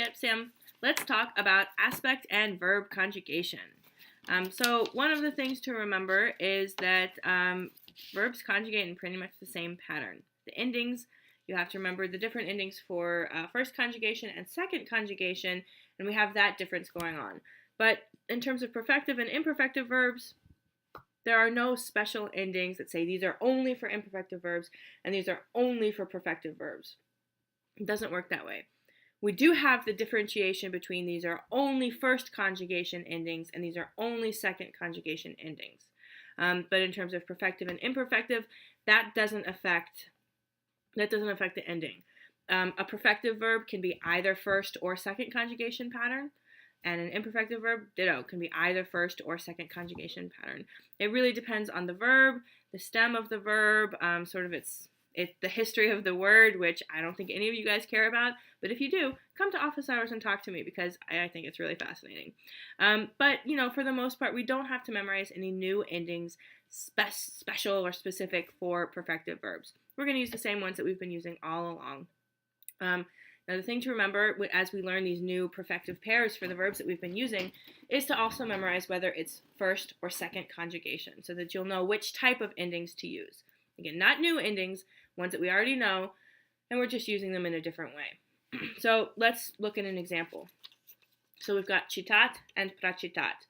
yet, Sam. Let's talk about aspect and verb conjugation. So one of the things to remember is that verbs conjugate in pretty much the same pattern. The endings, you have to remember the different endings for first conjugation and second conjugation, and we have that difference going on. But in terms of perfective and imperfective verbs, there are no special endings that say these are only for imperfective verbs and these are only for perfective verbs. It doesn't work that way. We do have the differentiation between these are only first conjugation endings and these are only second conjugation endings. But in terms of perfective and imperfective, that doesn't affect the ending. A perfective verb can be either first or second conjugation pattern, and an imperfective verb, ditto, can be either first or second conjugation pattern. It really depends on the verb, the stem of the verb, sort of it's the history of the word, which I don't think any of you guys care about. But if you do, come to office hours and talk to me because I think it's really fascinating. But, for the most part, we don't have to memorize any new endings special or specific for perfective verbs. We're going to use the same ones that we've been using all along. Now, the thing to remember as we learn these new perfective pairs for the verbs that we've been using is to also memorize whether it's first or second conjugation so that you'll know which type of endings to use. Again, not new endings, ones that we already know, and we're just using them in a different way. So let's look at an example. So we've got citat and pracitat.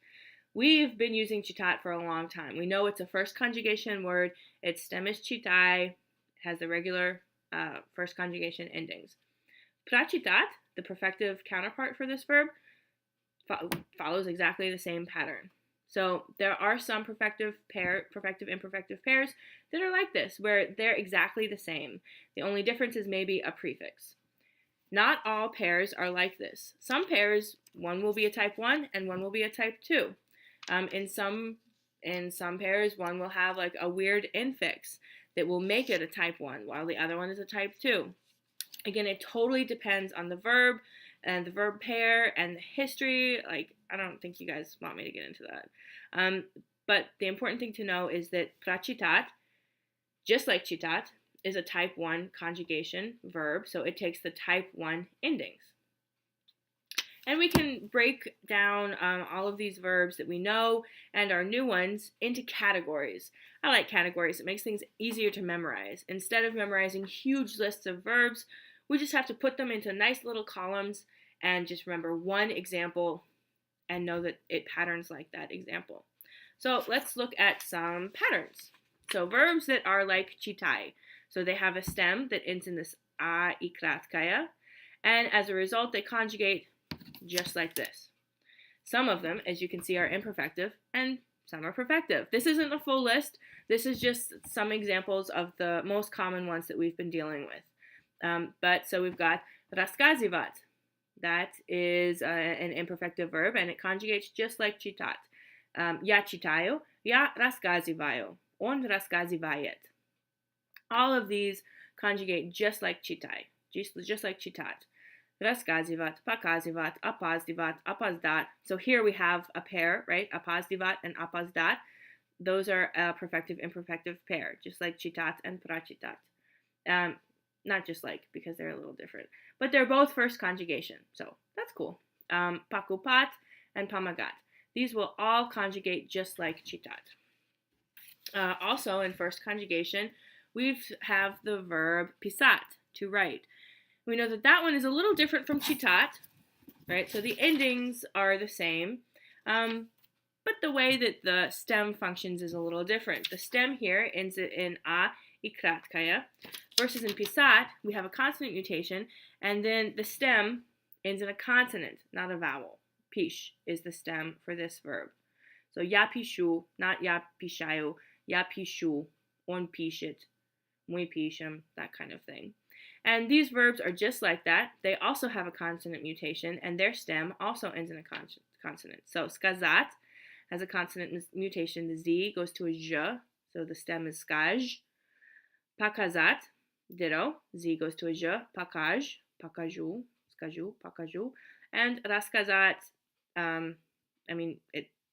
We've been using citat for a long time. We know it's a first conjugation word. Its stem is citai, has the regular first conjugation endings. Pracitat, the perfective counterpart for this verb, follows exactly the same pattern. So there are some perfective, imperfective pairs that are like this, where they're exactly the same. The only difference is maybe a prefix. Not all pairs are like this. Some pairs, one will be a type 1 and one will be a type 2. In some pairs, one will have like a weird infix that will make it a type 1, while the other one is a type 2. Again, it totally depends on the verb and the verb pair and the history. I don't think you guys want me to get into that. But the important thing to know is that pracitat, just like citat, is a type 1 conjugation verb, so it takes the type 1 endings. And we can break down all of these verbs that we know and our new ones into categories. I like categories. It makes things easier to memorize. Instead of memorizing huge lists of verbs, we just have to put them into nice little columns and just remember one example and know that it patterns like that example. So let's look at some patterns. So verbs that are like citai. So they have a stem that ends in this a I kratkaya, and as a result they conjugate just like this. Some of them, as you can see, are imperfective and some are perfective. This isn't a full list. This is just some examples of the most common ones that we've been dealing with. So we've got raskazivat. That is an imperfective verb and it conjugates just like citat. Ya citayo, ya raskazivayo, on raskazivayet. All of these conjugate just like citai, just like citat. Raskazivat, pakazivat, apazdivat, apazdat. So here we have a pair, right? Apazdivat and apazdat. Those are a perfective, imperfective pair, just like citat and pracitat. Not just like, because they're a little different. But they're both first conjugation, so that's cool. Pakupat and pamagat. These will all conjugate just like citat. Also, in first conjugation, we have the verb pisat, to write. We know that that one is a little different from citat, right? So the endings are the same, but the way that the stem functions is a little different. The stem here ends in a ikratkaya, versus in pisat, we have a consonant mutation, and then the stem ends in a consonant, not a vowel. Pish is the stem for this verb. So ya pishu, not ya pishayu, ya pishu, on pishit, muy pishim, that kind of thing. And these verbs are just like that. They also have a consonant mutation, and their stem also ends in a consonant. So skazat has a consonant mutation. The z goes to a zh, so the stem is skaj. Pakazat, ditto, z goes to a zh, pakaj, pakaju, skaju, pakaju. And raskazat,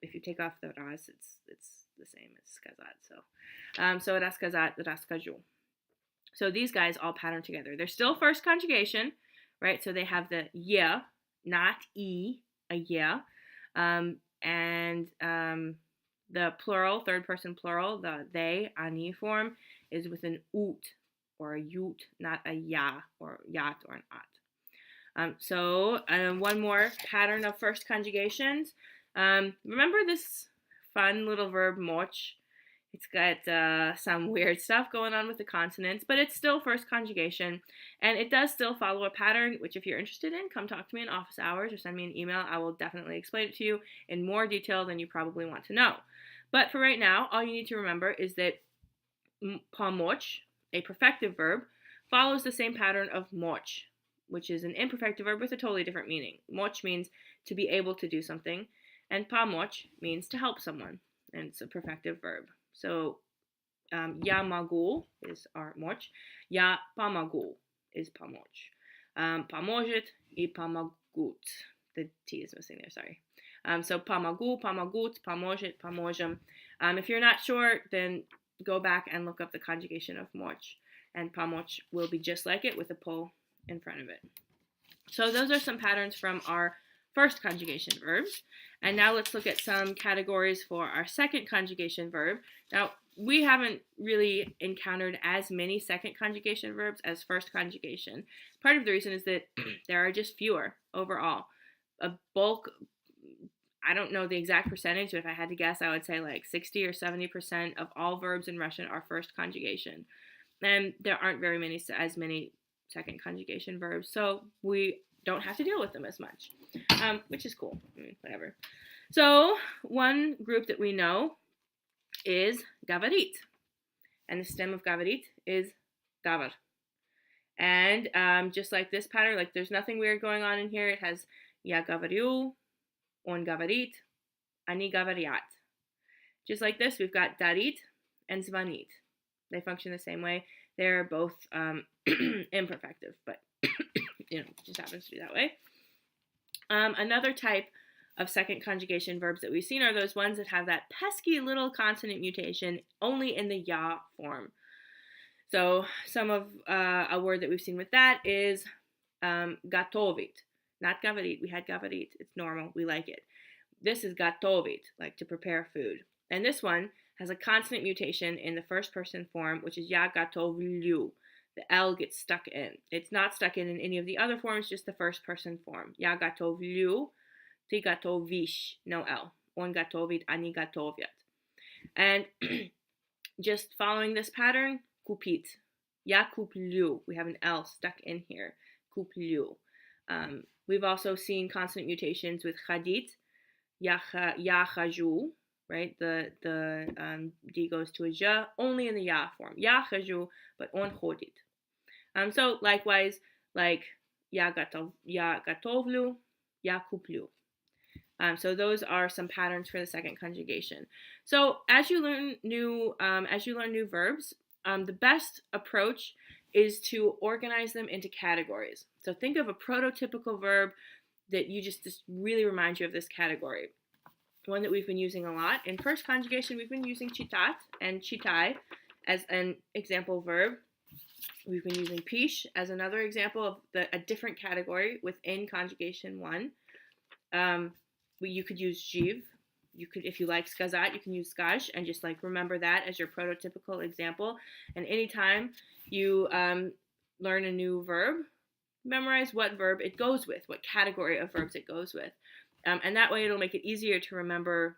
if you take off the ras, it's the same as skazat. So raskazat, raskaju. So these guys all pattern together. They're still first conjugation, right? So they have the yeah not e, a yeah. And the plural, third person plural, the they, ani form, is with an ut or a yut, not a ya or yat or an at. So one more pattern of first conjugations. Remember this fun little verb moch? It's got some weird stuff going on with the consonants, but it's still first conjugation, and it does still follow a pattern, which if you're interested in, come talk to me in office hours or send me an email. I will definitely explain it to you in more detail than you probably want to know. But for right now, all you need to remember is that pomoch, a perfective verb, follows the same pattern of moch, which is an imperfective verb with a totally different meaning. Moch means to be able to do something, and pomoch means to help someone, and it's a perfective verb. So ya magul is our moch, ya pamagul is pomoch. Pomožit I pamagut. The T is missing there, sorry. So pamagul, pamagut, pomožit, pomozhem. If you're not sure, then go back and look up the conjugation of moch, and pomoch will be just like it with a po in front of it. So those are some patterns from our first conjugation verbs. And now let's look at some categories for our second conjugation verb. Now, we haven't really encountered as many second conjugation verbs as first conjugation. Part of the reason is that there are just fewer overall. A bulk, I don't know the exact percentage, but if I had to guess, I would say like 60 or 70% of all verbs in Russian are first conjugation. And there aren't as many second conjugation verbs, so we don't have to deal with them as much, which is cool. Whatever. So one group that we know is gavarit, and the stem of gavarit is gavar. And just like this pattern, like there's nothing weird going on in here. It has ya gavariu, on gavarit, ani gavariat. Just like this, we've got darit and zvanit. They function the same way. They're both imperfective, but it just happens to be that way. Another type of second conjugation verbs that we've seen are those ones that have that pesky little consonant mutation only in the ya form. So some of a word that we've seen with that is gatovit, not gavarit. We had gavarit. It's normal. We like it. This is gatovit, like to prepare food. And this one has a consonant mutation in the first person form, which is ya gatovlyu. The L gets stuck in. It's not stuck in any of the other forms, just the first person form. Ya gatovlyu, ty gatovish, no L. On gatovit, ani gatovyat. And just following this pattern, kupit. Ya kuplyu. We have an L stuck in here. Kuplyu. We've also seen consonant mutations with chadit. Ya chaju. Right, the D goes to a ja only in the ya form. Ya chaju, but on chodit. So likewise, like ya gatovlu, ya kuplyu. So those are some patterns for the second conjugation. So as you learn new verbs, the best approach is to organize them into categories. So think of a prototypical verb that just really reminds you of this category. One that we've been using a lot. In first conjugation, we've been using chitat and chitai as an example verb. We've been using pish as another example of a different category within conjugation 1. You could use jiv. You could, if you like skazat, you can use skaj and just like remember that as your prototypical example. And anytime you learn a new verb, memorize what verb it goes with, what category of verbs it goes with. And that way it'll make it easier to remember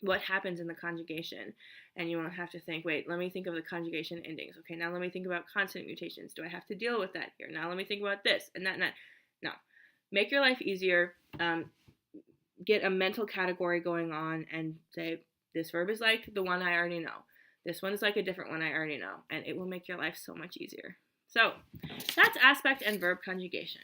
what happens in the conjugation. And you won't have to think, wait, let me think of the conjugation endings. Okay, now let me think about consonant mutations. Do I have to deal with that here? Now let me think about this and that and that. No. Make your life easier. Get a mental category going on and say, this verb is like the one I already know. This one is like a different one I already know. And it will make your life so much easier. So that's aspect and verb conjugation.